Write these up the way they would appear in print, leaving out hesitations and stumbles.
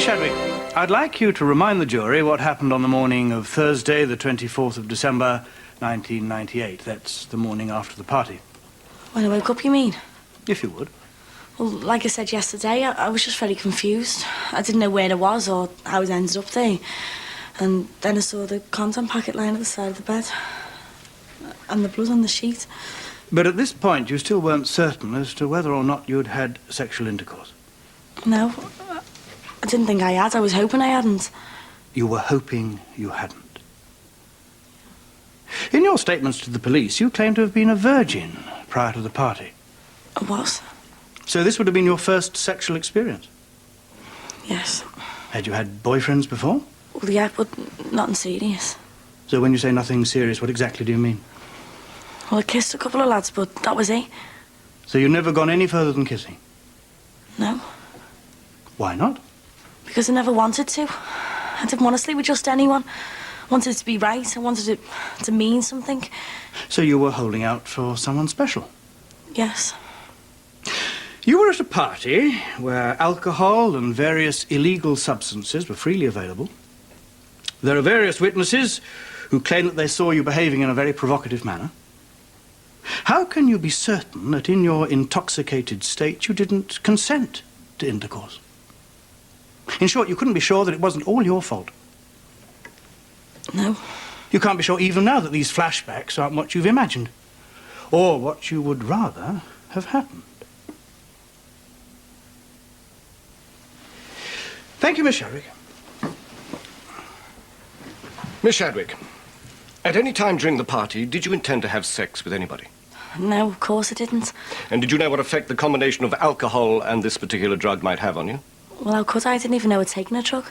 Miss Shadwick, I'd like you to remind the jury what happened on the morning of Thursday, the 24th of December, 1998. That's the morning after the party. When I woke up, you mean? If you would. Well, like I said yesterday, I was just very confused. I didn't know where I was or how it ended up there. And then I saw the condom packet lying at the side of the bed. And the blood on the sheet. But at this point, you still weren't certain as to whether or not you'd had sexual intercourse. No, I didn't think I had. I was hoping I hadn't. You were hoping you hadn't. In your statements to the police, you claim to have been a virgin prior to the party. I was? So this would have been your first sexual experience? Yes. Had you had boyfriends before? Well, yeah, but nothing serious. So when you say nothing serious, what exactly do you mean? Well, I kissed a couple of lads, but that was it. So you've never gone any further than kissing? No. Why not? Because I never wanted to. I didn't want to sleep with just anyone. I wanted it to be right. I wanted it to mean something. So you were holding out for someone special? Yes. You were at a party where alcohol and various illegal substances were freely available. There are various witnesses who claim that they saw you behaving in a very provocative manner. How can you be certain that in your intoxicated state you didn't consent to intercourse? In short, you couldn't be sure that it wasn't all your fault. No. You can't be sure even now that these flashbacks aren't what you've imagined, or what you would rather have happened. Thank you, Miss Shadwick. Miss Shadwick, at any time during the party, did you intend to have sex with anybody? No, of course I didn't. And did you know what effect the combination of alcohol and this particular drug might have on you? Well, how could I? I didn't even know I'd taken a drug.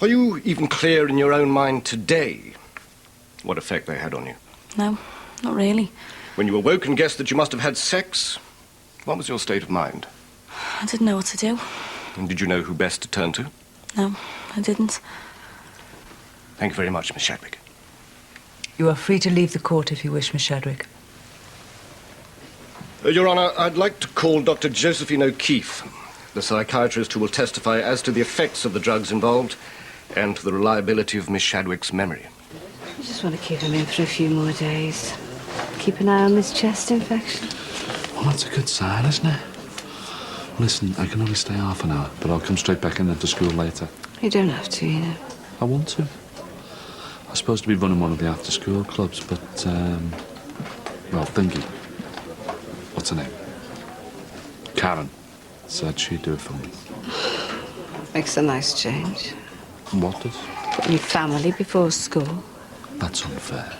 Are you even clear in your own mind today what effect they had on you? No, not really. When you awoke and guessed that you must have had sex, what was your state of mind? I didn't know what to do. And did you know who best to turn to? No, I didn't. Thank you very much, Miss Shadwick. You are free to leave the court if you wish, Miss Shadwick. Your Honor, I'd like to call Dr. Josephine O'Keefe, the psychiatrist who will testify as to the effects of the drugs involved and to the reliability of Miss Shadwick's memory. I just want to keep him in for a few more days. Keep an eye on this chest infection. Well, that's a good sign, isn't it? Listen, I can only stay half an hour, but I'll come straight back in after school later. You don't have to, you know. I want to. I'm supposed to be running one of the after-school clubs, but, well, thinking. What's her name? Karen said she'd do it for me. Makes a nice change. What does? Putting your family before school. That's unfair.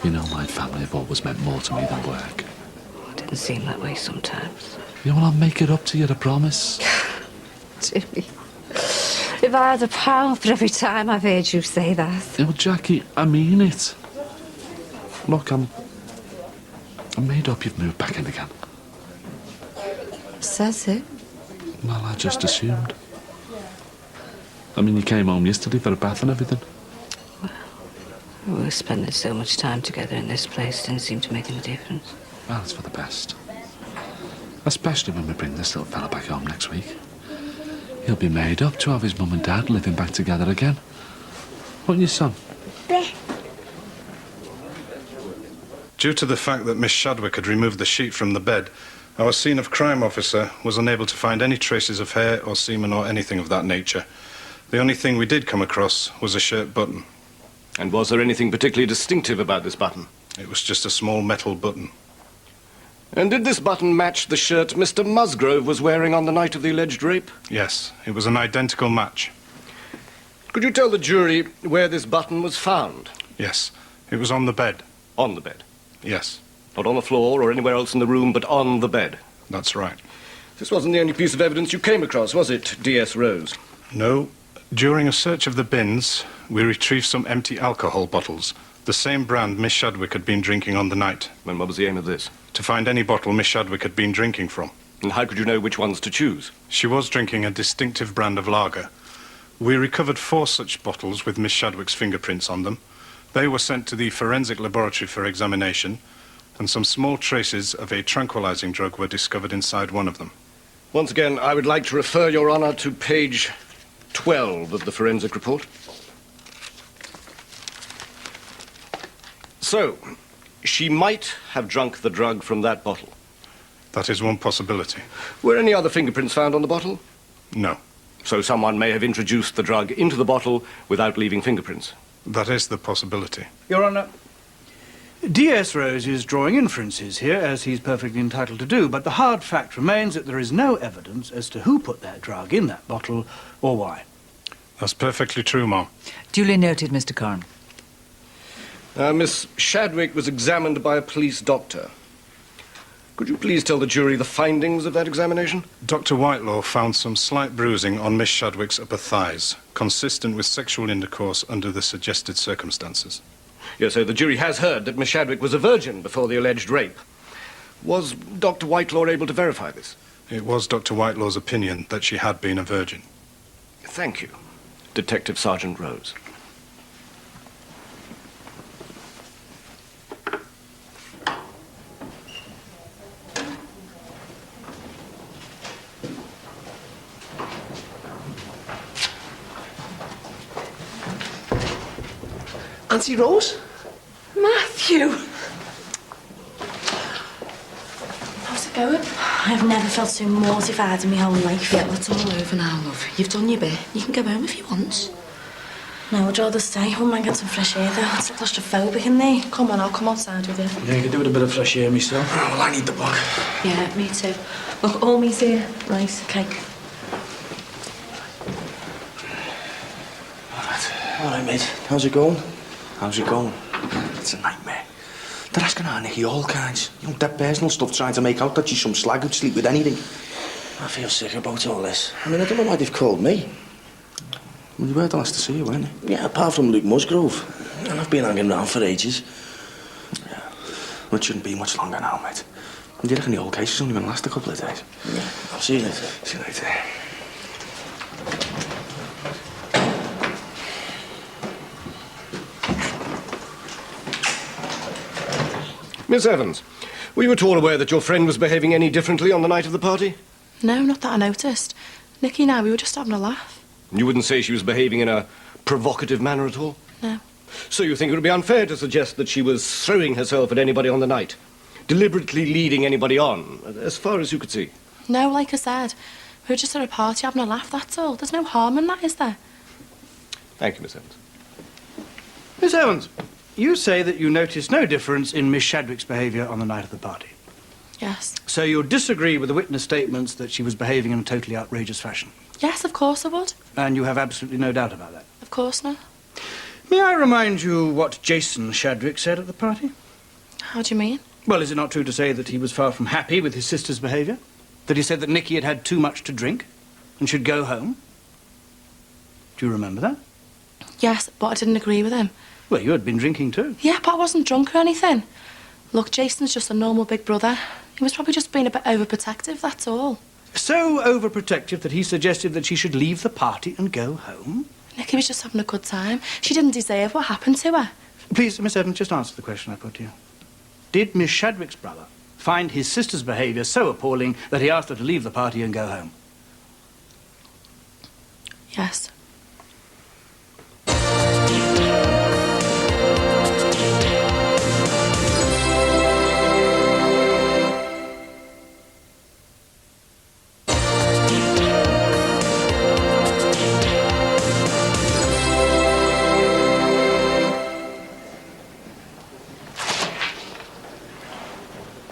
You know, my family have always meant more to me than work. It didn't seem that way sometimes. Yeah, well, I'll make it up to you, I promise. Jimmy, if I had a pound for every time I've heard you say that. Yeah, well, Jackie, I mean it. Look, I'm made up you've moved back in again. Says it. Well, I just assumed. I mean, you came home yesterday for a bath and everything. Well, we were spending so much time together in this place, didn't seem to make any difference. Well, it's for the best. Especially when we bring this little fella back home next week. He'll be made up to have his mum and dad living back together again. Won't you, son? Due to the fact that Miss Shadwick had removed the sheet from the bed, our scene of crime officer was unable to find any traces of hair or semen or anything of that nature. The only thing we did come across was a shirt button. And was there anything particularly distinctive about this button? It was just a small metal button. And did this button match the shirt Mr. Musgrove was wearing on the night of the alleged rape? Yes, it was an identical match. Could you tell the jury where this button was found? Yes, it was on the bed. On the bed? Yes, Not on the floor or anywhere else in the room, but on the bed? that's right. This wasn't the only piece of evidence you came across, was it, D.S. Rose? No, during a search of the bins, we retrieved some empty alcohol bottles, the same brand Miss Shadwick had been drinking on the night. And what was the aim of this? To find any bottle Miss Shadwick had been drinking from. And how could you know which ones to choose? She was drinking a distinctive brand of lager. We recovered 4 such bottles with Miss Shadwick's fingerprints on them. They were sent to the forensic laboratory for examination, and some small traces of a tranquilizing drug were discovered inside one of them. Once again, I would like to refer Your Honor to page 12 of the forensic report. So, she might have drunk the drug from that bottle. That is one possibility. Were any other fingerprints found on the bottle? No. So someone may have introduced the drug into the bottle without leaving fingerprints. That is the possibility. Your Honour, D.S. Rose is drawing inferences here, as he's perfectly entitled to do, but the hard fact remains that there is no evidence as to who put that drug in that bottle or why. That's perfectly true, Ma'am. Duly noted, Mr. Carn. Miss Shadwick was examined by a police doctor. Could you please tell the jury the findings of that examination? Dr. Whitelaw found some slight bruising on Miss Shadwick's upper thighs, consistent with sexual intercourse under the suggested circumstances. Yes, so the jury has heard that Miss Shadwick was a virgin before the alleged rape. Was Dr. Whitelaw able to verify this? It was Dr. Whitelaw's opinion that she had been a virgin. Thank you, Detective Sergeant Rose. Auntie Rose? Matthew! How's it going? I've never felt so mortified in my whole life. Yeah, well, it's all over now, love. You've done your bit. You can go home if you want. No, I'd rather stay home and get some fresh air though. It's claustrophobic in there. Come on, I'll come outside with you. Yeah, you could do with a bit of fresh air myself. Oh, well, I need the book. Yeah, me too. Look, all me's here. Right, okay. All right, mate. How's it going? How's it going? It's a nightmare. They're asking our Nicky all kinds. You know, that personal stuff, trying to make out that she's some slag who'd sleep with anything. I feel sick about all this. I mean, I don't know why they've called me. Well, you were the last to see you, weren't you? Yeah, apart from Luke Musgrove. And I've been hanging around for ages. Yeah. Well, it shouldn't be much longer now, mate. And do you reckon the old case is only going to last a couple of days? Yeah. I'll see you later. See you later. Miss Evans, were you at all aware that your friend was behaving any differently on the night of the party? No, not that I noticed. Nicky and I, we were just having a laugh. You wouldn't say she was behaving in a provocative manner at all? No. So you think it would be unfair to suggest that she was throwing herself at anybody on the night? Deliberately leading anybody on, as far as you could see? No, like I said, we were just at a party having a laugh, that's all. There's no harm in that, is there? Thank you, Miss Evans. Miss Evans, you say that you noticed no difference in Miss Shadwick's behaviour on the night of the party. Yes. So you disagree with the witness statements that she was behaving in a totally outrageous fashion? Yes, of course I would. And you have absolutely no doubt about that? Of course not. May I remind you what Jason Shadwick said at the party? How do you mean? Well, is it not true to say that he was far from happy with his sister's behaviour? That he said that Nicky had had too much to drink and should go home? Do you remember that? Yes, but I didn't agree with him. Well, you had been drinking too. Yeah, but I wasn't drunk or anything. Look, Jason's just a normal big brother. He was probably just being a bit overprotective, that's all. So overprotective that he suggested that she should leave the party and go home? Nicky was just having a good time. She didn't deserve what happened to her. Please, Miss Evans, just answer the question I put to you. Did Miss Shadwick's brother find his sister's behaviour so appalling that he asked her to leave the party and go home? Yes.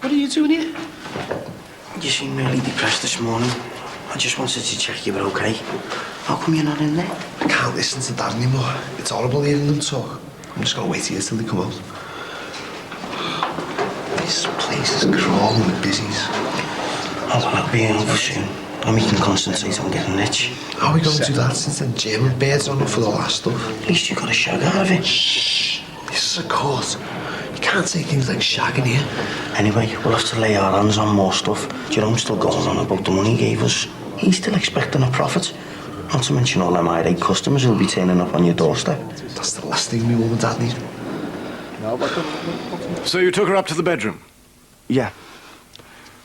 What are you doing here? You seem really depressed this morning. I just wanted to check you were okay. How come you're not in there? I can't listen to Dad anymore. It's horrible hearing them talk. I'm just gonna wait here till they come out. This place is crawling with busies. Oh, well, I'll be over soon. And we can concentrate on getting rich. How are we going to do that since the German birds are up for the last stuff? At least you got a shag out of it. Shh. This is a court. You can't say things like shagging here. Anyway, we'll have to lay our hands on more stuff. Jerome's still going on about the money he gave us. He's still expecting a profit. Not to mention all them irate customers who'll be turning up on your doorstep. That's the last thing my mum and Dad need. So you took her up to the bedroom? Yeah.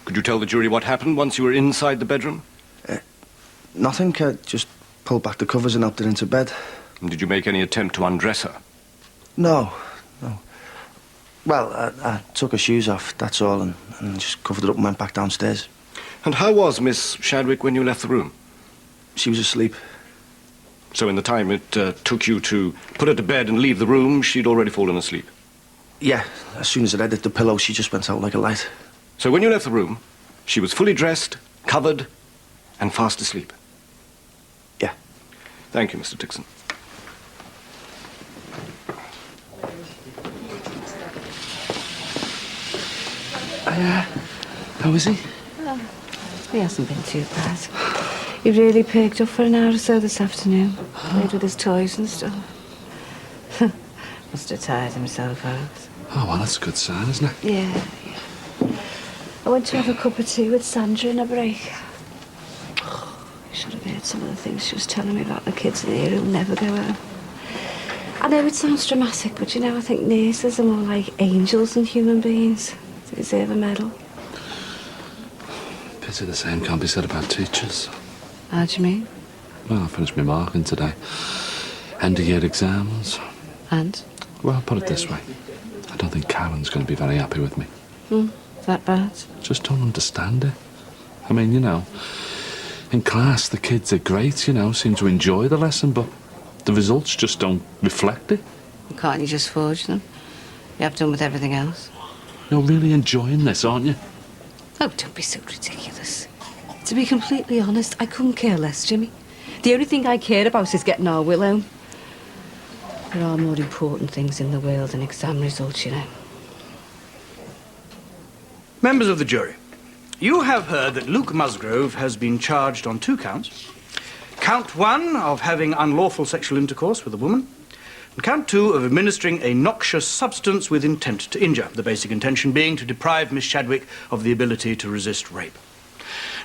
Could you tell the jury what happened once you were inside the bedroom? Nothing, just pulled back the covers and helped her into bed. And did you make any attempt to undress her? No. Well, I took her shoes off, that's all, and just covered her up and went back downstairs. And how was Miss Shadwick when you left the room? She was asleep. So in the time it took you to put her to bed and leave the room, she'd already fallen asleep? Yeah, as soon as I hit the pillow, she just went out like a light. So when you left the room, she was fully dressed, covered, and fast asleep? Yeah. Thank you, Mr. Dixon. How is he? Oh, he hasn't been too bad. He really perked up for an hour or so this afternoon. Played with his toys and stuff. Must have tired himself out. Oh, well, that's a good sign, isn't it? Yeah. I went to have a cup of tea with Sandra in a break. I should have heard some of the things she was telling me about the kids in here who'll never go home. I know it sounds dramatic, but you know, I think nurses are more like angels than human beings. They deserve a medal. Pity the same can't be said about teachers. How do you mean? Well, I finished my marking today. End of year exams. And? Well, put it this way. I don't think Karen's going to be very happy with me. That bad? Just don't understand it. I mean, you know, in class the kids are great, you know, seem to enjoy the lesson, but the results just don't reflect it. Can't you just forge them? You have done with everything else. You're really enjoying this, aren't you? Oh, don't be so ridiculous. To be completely honest, I couldn't care less, Jimmy. The only thing I care about is getting our will home. There are more important things in the world than exam results, you know. Members of the jury, you have heard that Luke Musgrove has been charged on 2 counts. Count 1 of having unlawful sexual intercourse with a woman, and count 2 of administering a noxious substance with intent to injure, the basic intention being to deprive Miss Shadwick of the ability to resist rape.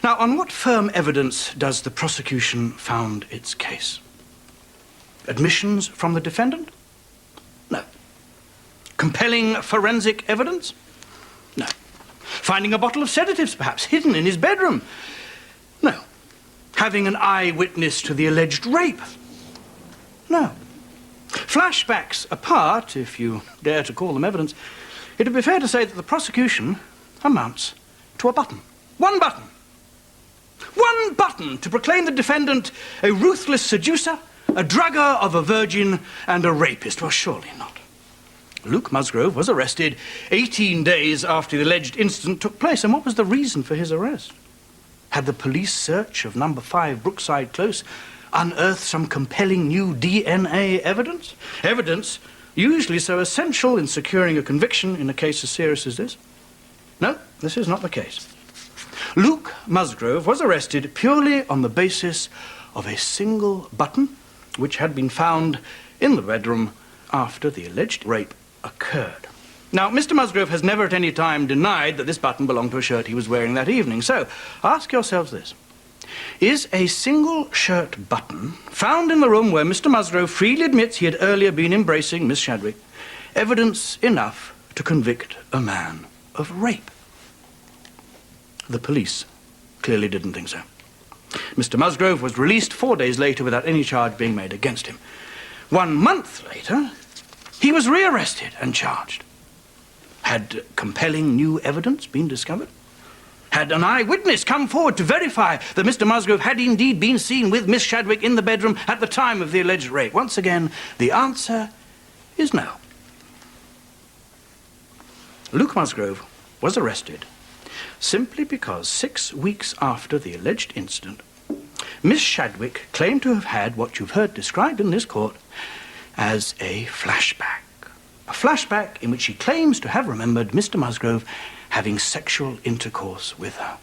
Now, on what firm evidence does the prosecution found its case? Admissions from the defendant? No. Compelling forensic evidence? No. Finding a bottle of sedatives, perhaps, hidden in his bedroom? No. Having an eyewitness to the alleged rape? No. Flashbacks apart, if you dare to call them evidence, it would be fair to say that the prosecution amounts to a button. One button. One button to proclaim the defendant a ruthless seducer, a drugger of a virgin, and a rapist. Well, surely not. Luke Musgrove was arrested 18 days after the alleged incident took place, and what was the reason for his arrest? Had the police search of number 5 Brookside Close unearthed some compelling new DNA evidence? Evidence usually so essential in securing a conviction in a case as serious as this? No, this is not the case. Luke Musgrove was arrested purely on the basis of a single button which had been found in the bedroom after the alleged rape occurred. Now, Mr. Musgrove has never at any time denied that this button belonged to a shirt he was wearing that evening. So, ask yourselves this. Is a single shirt button found in the room where Mr. Musgrove freely admits he had earlier been embracing Miss Shadwick evidence enough to convict a man of rape? The police clearly didn't think so. Mr. Musgrove was released 4 days later without any charge being made against him. 1 month later, he was rearrested and charged. Had compelling new evidence been discovered? Had an eyewitness come forward to verify that Mr. Musgrove had indeed been seen with Miss Shadwick in the bedroom at the time of the alleged rape? Once again, the answer is no. Luke Musgrove was arrested simply because 6 weeks after the alleged incident, Miss Shadwick claimed to have had what you've heard described in this court as a flashback. A flashback in which she claims to have remembered Mr. Musgrove having sexual intercourse with her.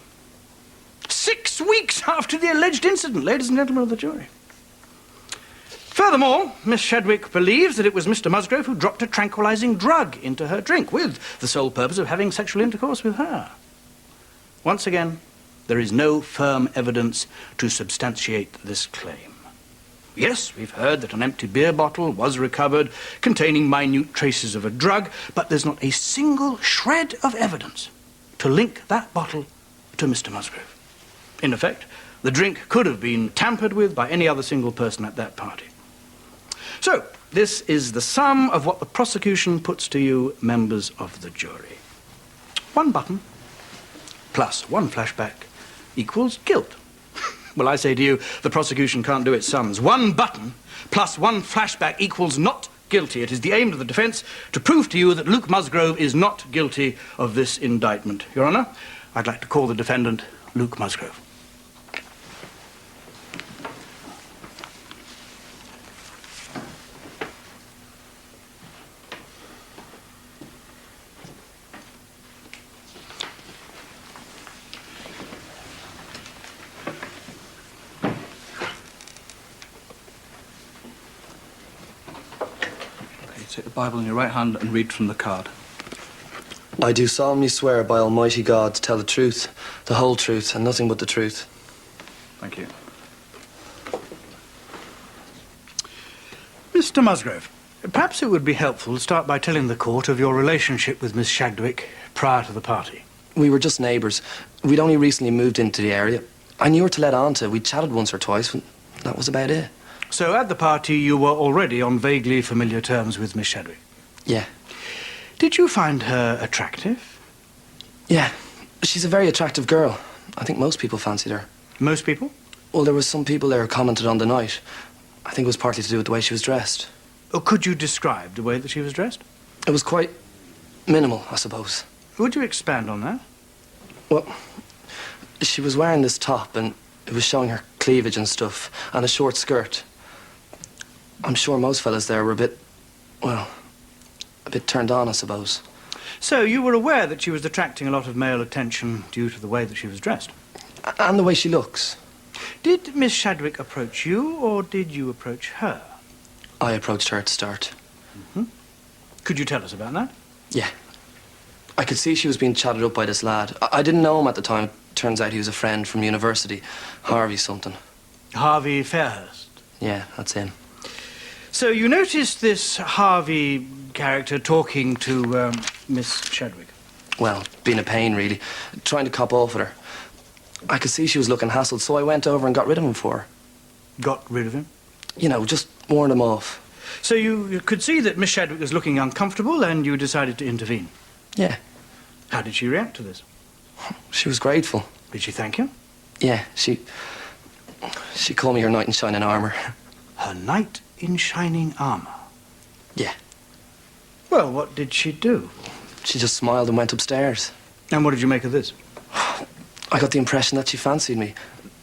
6 weeks after the alleged incident, ladies and gentlemen of the jury. Furthermore, Miss Shadwick believes that it was Mr. Musgrove who dropped a tranquilizing drug into her drink with the sole purpose of having sexual intercourse with her. Once again, there is no firm evidence to substantiate this claim. Yes, we've heard that an empty beer bottle was recovered containing minute traces of a drug, but there's not a single shred of evidence to link that bottle to Mr. Musgrove. In effect, The drink could have been tampered with by any other single person at that party. So, this is the sum of what the prosecution puts to you, members of the jury. 1 button plus 1 flashback equals guilt. Well, I say to you, the prosecution can't do its sums. 1 button plus 1 flashback equals not guilty. It is the aim of the defence to prove to you that Luke Musgrove is not guilty of this indictment. Your Honour, I'd like to call the defendant Luke Musgrove. Take the Bible in your right hand and read from the card. I do solemnly swear by Almighty God to tell the truth, the whole truth, and nothing but the truth. Thank you. Mr. Musgrove, perhaps it would be helpful to start by telling the court of your relationship with Miss Shadwick prior to the party. We were just neighbours. We'd only recently moved into the area. I knew her to let on to. We'd chatted once or twice, and that was about it. So at the party you were already on vaguely familiar terms with Miss Shadwick? Yeah. Did you find her attractive? Yeah. She's a very attractive girl. I think most people fancied her. Most people? Well, there was some people there who commented on the night. I think it was partly to do with the way she was dressed. Or could you describe the way that she was dressed? It was quite minimal, I suppose. Would you expand on that? Well, she was wearing this top and it was showing her cleavage and stuff, and a short skirt. I'm sure most fellas there were a bit turned on, I suppose. So you were aware that she was attracting a lot of male attention due to the way that she was dressed? And the way she looks. Did Miss Shadwick approach you, or did you approach her? I approached her to start. Mm-hmm. Could you tell us about that? Yeah. I could see she was being chatted up by this lad. I didn't know him at the time. Turns out he was a friend from university. Harvey something. Harvey Fairhurst? Yeah, that's him. So you noticed this Harvey character talking to Miss Shadwick? Well, being a pain, really. Trying to cop off with her. I could see she was looking hassled, so I went over and got rid of him for her. Got rid of him? You know, just warned him off. So you could see that Miss Shadwick was looking uncomfortable and you decided to intervene? Yeah. How did she react to this? She was grateful. Did she thank you? Yeah, she called me her knight in shining armour. Her knight in shining armour? Yeah. Well, what did she do? She just smiled and went upstairs. And what did you make of this? I got the impression that she fancied me.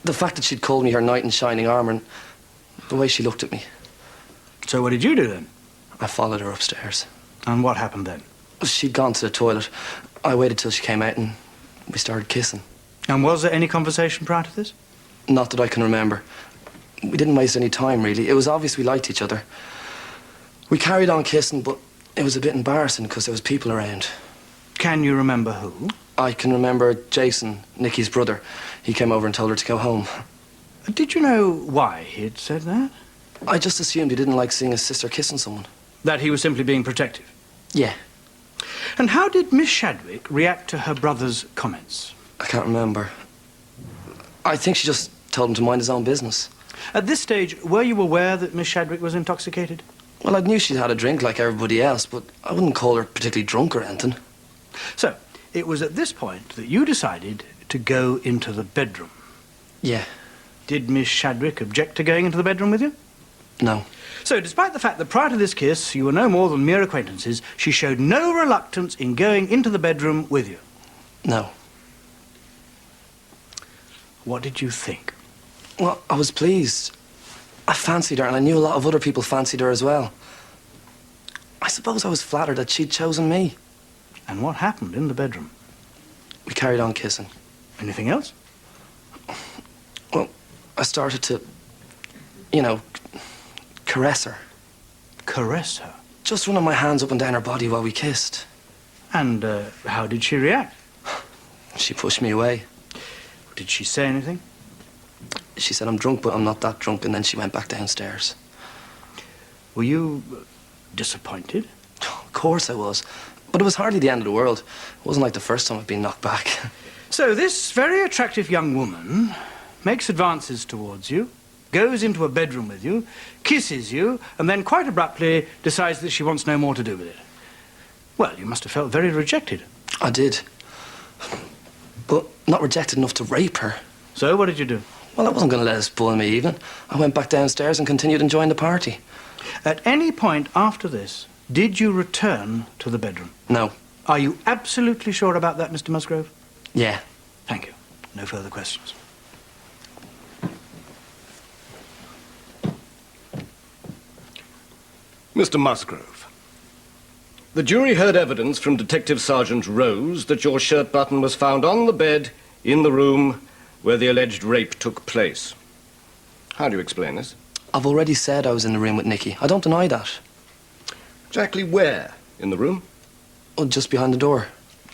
The fact that she'd called me her knight in shining armour and the way she looked at me. So what did you do then? I followed her upstairs. And what happened then? She'd gone to the toilet. I waited till she came out and we started kissing. And was there any conversation prior to this? Not that I can remember. We didn't waste any time, really. It was obvious we liked each other. We carried on kissing, but it was a bit embarrassing because there was people around. Can you remember who? I can remember Jason, Nicky's brother. He came over and told her to go home. Did you know why he'd said that? I just assumed he didn't like seeing his sister kissing someone. That he was simply being protective? Yeah. And how did Miss Shadwick react to her brother's comments? I can't remember. I think she just told him to mind his own business. At this stage, were you aware that Miss Shadwick was intoxicated? Well, I knew she'd had a drink like everybody else, but I wouldn't call her particularly drunk or anything. So, it was at this point that you decided to go into the bedroom? Yeah. Did Miss Shadwick object to going into the bedroom with you? No. So, despite the fact that prior to this kiss you were no more than mere acquaintances, she showed no reluctance in going into the bedroom with you? No. What did you think? Well, I was pleased. I fancied her, and I knew a lot of other people fancied her as well. I suppose I was flattered that she'd chosen me. And what happened in the bedroom? We carried on kissing. Anything else? Well, I started to, caress her. Caress her? Just running my hands up and down her body while we kissed. And how did she react? She pushed me away. Did she say anything? She said, I'm drunk, but I'm not that drunk, and then she went back downstairs. Were you disappointed? Of course I was. But it was hardly the end of the world. It wasn't like the first time I'd been knocked back. So this very attractive young woman makes advances towards you, goes into a bedroom with you, kisses you, and then quite abruptly decides that she wants no more to do with it. Well, you must have felt very rejected. I did. But not rejected enough to rape her. So what did you do? Well, I wasn't going to let it spoil me even. I went back downstairs and continued enjoying the party. At any point after this, did you return to the bedroom? No. Are you absolutely sure about that, Mr. Musgrove? Yeah. Thank you. No further questions. Mr. Musgrove, the jury heard evidence from Detective Sergeant Rose that your shirt button was found on the bed in the room where the alleged rape took place. How do you explain this? I've already said I was in the room with Nikki. I don't deny that. Exactly where in the room? Oh, just behind the door.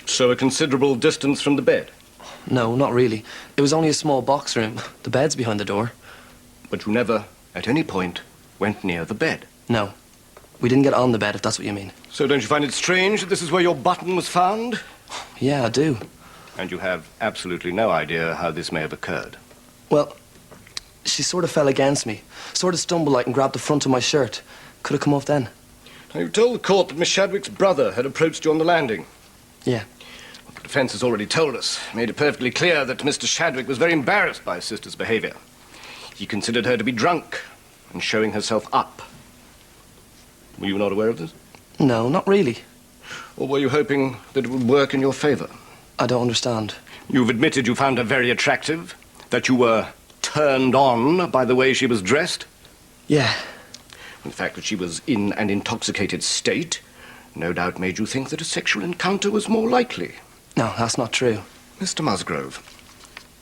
So a considerable distance from the bed? No, not really. It was only a small box room. The bed's behind the door. But you never, at any point, went near the bed? No. We didn't get on the bed, if that's what you mean. So don't you find it strange that this is where your button was found? Yeah, I do. And you have absolutely no idea how this may have occurred? Well, she sort of fell against me. Sort of stumbled like and grabbed the front of my shirt. Could have come off then. Now, you told the court that Miss Shadwick's brother had approached you on the landing. Yeah. What the defense has already told us made it perfectly clear that Mr. Shadwick was very embarrassed by his sister's behavior. He considered her to be drunk and showing herself up. Were you not aware of this? No, not really. Or were you hoping that it would work in your favor? I don't understand. You've admitted you found her very attractive, that you were turned on by the way she was dressed. Yeah. The fact that she was in an intoxicated state no doubt made you think that a sexual encounter was more likely. No, that's not true. Mr. Musgrove,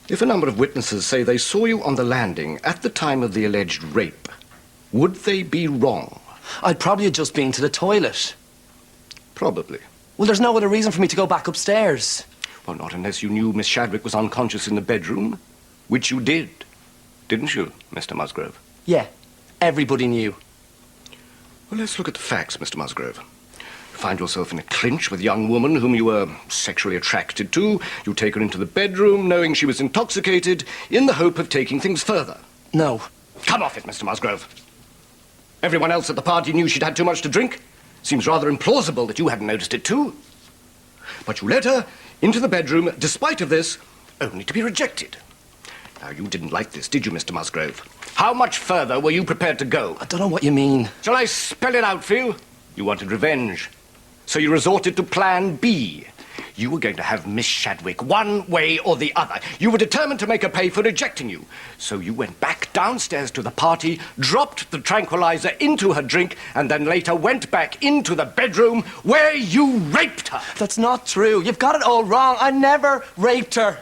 if a number of witnesses say they saw you on the landing at the time of the alleged rape, would they be wrong? I'd probably have just been to the toilet. Probably. Well, there's no other reason for me to go back upstairs. Well, not unless you knew Miss Shadwick was unconscious in the bedroom, which you did, didn't you, Mr. Musgrove? Yeah, everybody knew. Well, let's look at the facts, Mr. Musgrove. You find yourself in a clinch with a young woman whom you were sexually attracted to. You take her into the bedroom, knowing she was intoxicated, in the hope of taking things further. No. Come off it, Mr. Musgrove. Everyone else at the party knew she'd had too much to drink. Seems rather implausible that you hadn't noticed it too. But you led her into the bedroom, despite of this, only to be rejected. Now, you didn't like this, did you, Mr. Musgrove? How much further were you prepared to go? I don't know what you mean. Shall I spell it out for you? You wanted revenge. So you resorted to Plan B. You were going to have Miss Shadwick one way or the other. You were determined to make her pay for rejecting you. So you went back downstairs to the party, dropped the tranquilizer into her drink, and then later went back into the bedroom where you raped her. That's not true. You've got it all wrong. I never raped her.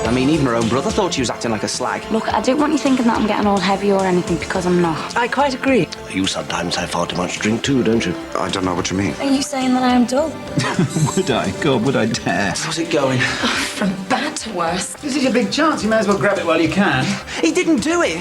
I mean, even her own brother thought she was acting like a slag. Look, I don't want you thinking that I'm getting all heavy or anything, because I'm not. I quite agree. You sometimes have far too much to drink too, don't you? I don't know what you mean. Are you saying that I am dull? Would I? God, would I dare? How's it going? From bad to worse. This is your big chance. You may as well grab it while you can. He didn't do it.